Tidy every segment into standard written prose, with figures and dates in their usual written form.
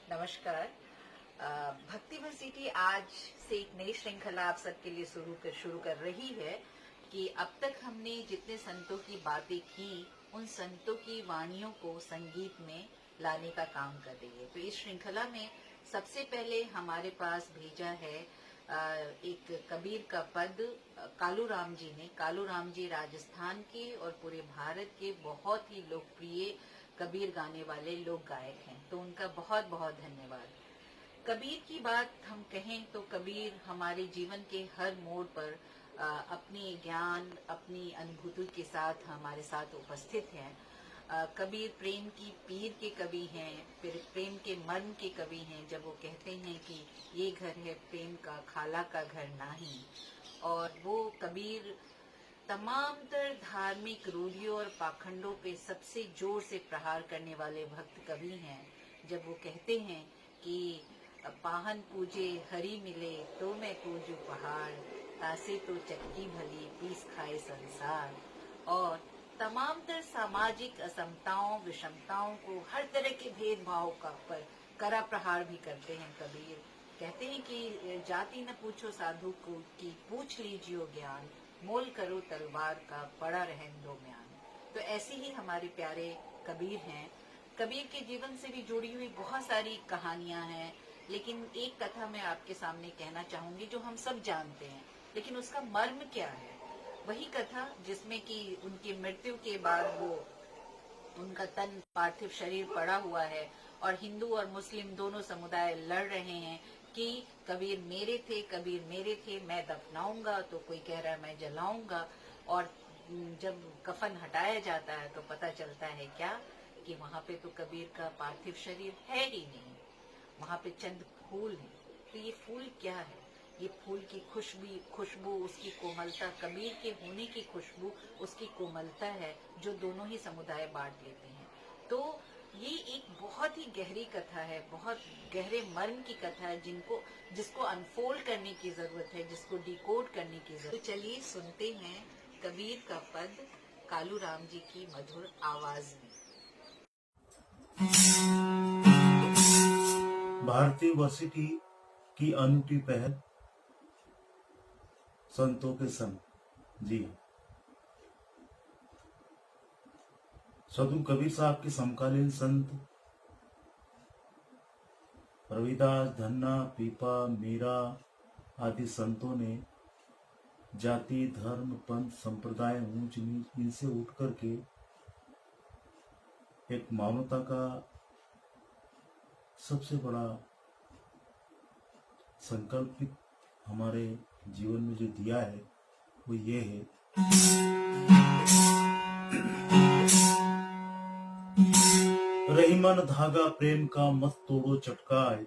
नमस्कार। भक्ति वर्सिटी आज से एक नई श्रृंखला आप सबके लिए शुरू कर रही है कि अब तक हमने जितने संतों की बातें की उन संतों की वाणियों को संगीत में लाने का काम कर रही है। तो इस श्रृंखला में सबसे पहले हमारे पास भेजा है एक कबीर का पद कालू राम जी ने। कालू राम जी राजस्थान के और पूरे भारत के बहुत ही लोकप्रिय कबीर गाने वाले लोक गायक हैं, तो उनका बहुत बहुत धन्यवाद। कबीर की बात हम कहें तो कबीर हमारे जीवन के हर मोड़ पर अपनी ज्ञान अपनी अनुभूति के साथ हमारे साथ उपस्थित हैं। कबीर प्रेम की पीर के कवि हैं, फिर प्रेम के मर्म के कवि हैं। जब वो कहते हैं कि ये घर है प्रेम का, खाला का घर नाही। और वो कबीर तमाम तर धार्मिक रूढ़ियों और पाखंडों पे सबसे जोर से प्रहार करने वाले भक्त कवि हैं। जब वो कहते हैं कि पाहन पूजे हरि मिले तो मैं पूजू पहाड़, तासे तो चक्की भली पीस खाए संसार। और तमाम तर सामाजिक असमताओं विषमताओं को, हर तरह के भेदभाव का पर कड़ा प्रहार भी करते हैं कबीर। कहते हैं कि जाति न पूछो साधु को कि पूछ लीजियो ज्ञान, मोल करो तलवार का पड़ा रहन दो म्यान। तो ऐसे ही हमारे प्यारे कबीर हैं। कबीर के जीवन से भी जुड़ी हुई बहुत सारी कहानियां हैं, लेकिन एक कथा मैं आपके सामने कहना चाहूंगी जो हम सब जानते हैं, लेकिन उसका मर्म क्या है। वही कथा जिसमें कि उनकी मृत्यु के बाद वो उनका तन पार्थिव शरीर पड़ा हुआ है और हिंदू और मुस्लिम दोनों समुदाय लड़ रहे हैं कि कबीर मेरे थे, कबीर मेरे थे, मैं दफनाऊंगा तो कोई कह रहा है मैं जलाऊंगा। और जब कफन हटाया जाता है तो पता चलता है क्या कि वहां पे तो कबीर का पार्थिव शरीर है ही नहीं, वहां पे चंद फूल हैं। तो ये फूल क्या है? ये फूल की खुशबू, उसकी कोमलता, कबीर के होने की खुशबू, उसकी कोमलता है जो दोनों ही समुदाय बांट लेते हैं। तो ये एक बहुत ही गहरी कथा है, बहुत गहरे मर्म की कथा है जिसको अनफोल्ड करने की जरूरत है, जिसको डिकोड करने की जरूरत है। तो चलिए सुनते हैं कबीर का पद कालू राम जी की मधुर आवाज में। भारती वर्सिटी की अनूठी पहल संतों के संग। जी, साधु कबीर साहब के समकालीन संत रविदास, धन्ना, पीपा, मीरा आदि संतों ने जाति, धर्म, पंथ, संप्रदाय, ऊंच नीच इनसे उठ करके एक मानवता का सबसे बड़ा संकल्पित हमारे जीवन में जो दिया है वो ये है, रहीमन धागा प्रेम का मत तोड़ो चटकाए,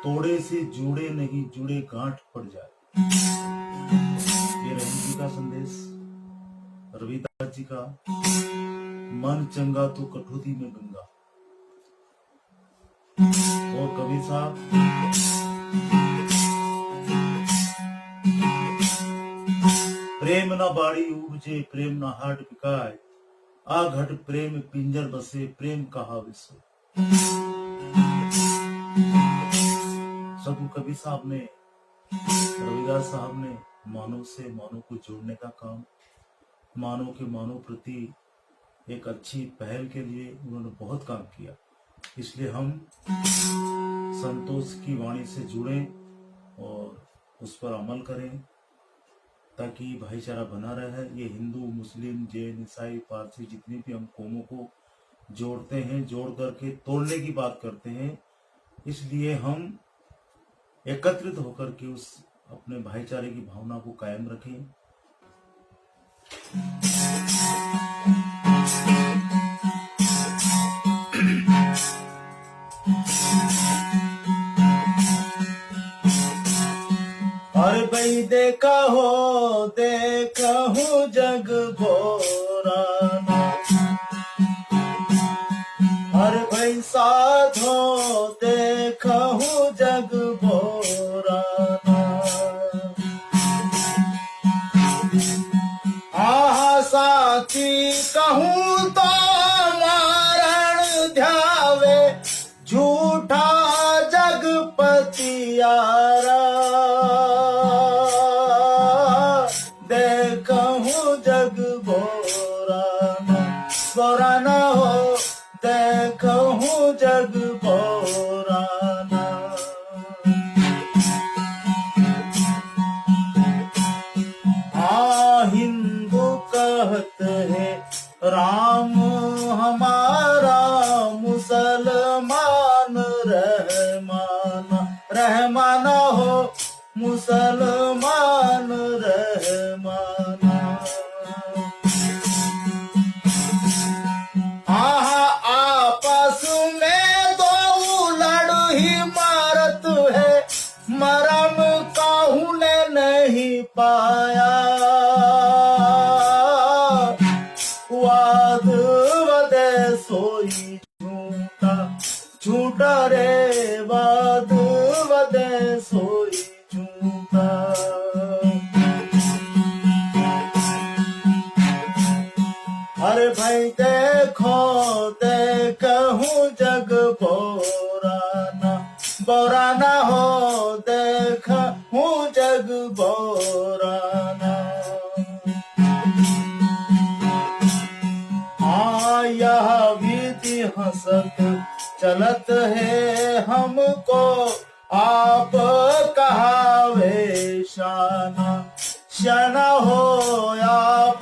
तोड़े से जुड़े नहीं जुड़े गांठ पड़ जाए। ये रहीम जी का संदेश, रविदास जी का मन चंगा तो कठौती में गंगा। और कबीर साहब प्रेम न बाड़ी उपजे प्रेम न हाट बिकाए, आ घट प्रेम पिंजर बसे प्रेम कहा विसो। साधु कबीर साहब ने, रविदास साहब ने मानव से मानव को जोड़ने का काम, मानव के मानव प्रति एक अच्छी पहल के लिए उन्होंने बहुत काम किया। इसलिए हम संतोष की वाणी से जुड़ें और उस पर अमल करें ताकि भाईचारा बना रहे। ये हिंदू, मुस्लिम, जैन, ईसाई, पारसी जितने भी हम कौमों को जोड़ते हैं, जोड़ करके तोड़ने की बात करते हैं। इसलिए हम एकत्रित होकर के उस अपने भाईचारे की भावना को कायम रखें। अरे भाई देखा हो जग भोरा, अरे भाई साधो देखा हो जग भोरा, आहा साथी कहूँ तो मारण ध्यावे झूठ यारा देखूं जग बोराना बोराना हो देखूं जग बोराना। हिंदू कहत है राम हमारा मुसलमान रहमाना रहमाना हो मुसलमान रहमाना। आपस में दो लड़ ही मारत है मरम काहू ने नहीं पाया। वाद वदे सोई झूठा झूठा रे वाद वदे सोई झूठा। अरे भाई देखो देखूं जग बोराना बोराना हो देखूं जग बोराना। यह विधि हंसत चलत है हमको आप कहावे शाना शाना हो आप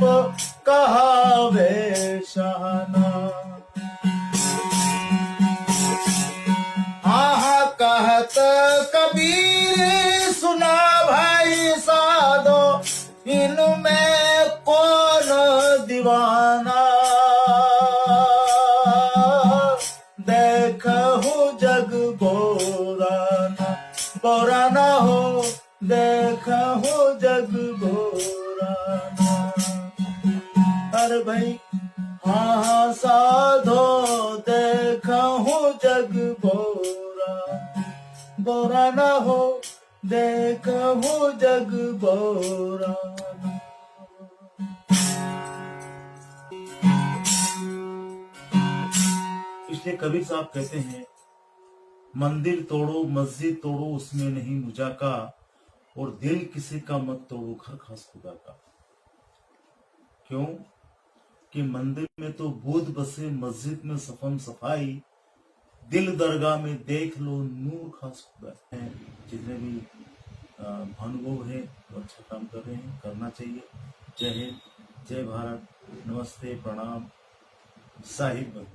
कहावे शाना। कहत कबीर सुना भाई साधो इनमें कौन दीवाना। देखूं जग बोराना बोराना हो देखूं जग बोराना। अरे भाई हाँ साधो देखूं जग बोराना हो देखूं जग बोराना। इसलिए कबीर साहब कहते हैं मंदिर तोड़ो मस्जिद तोड़ो उसमें नहीं मुझा का और दिल किसी का मत तोड़ो घर खास खुदा का। क्यों कि मंदिर में तो बुद्ध बसे मस्जिद में सफम सफाई दिल दरगाह में देख लो नूर खास खुदा है। जितने भी भानुभाव है वो अच्छा काम कर रहे हैं करना चाहिए। जय हिंद जय भारत नमस्ते प्रणाम साहिब।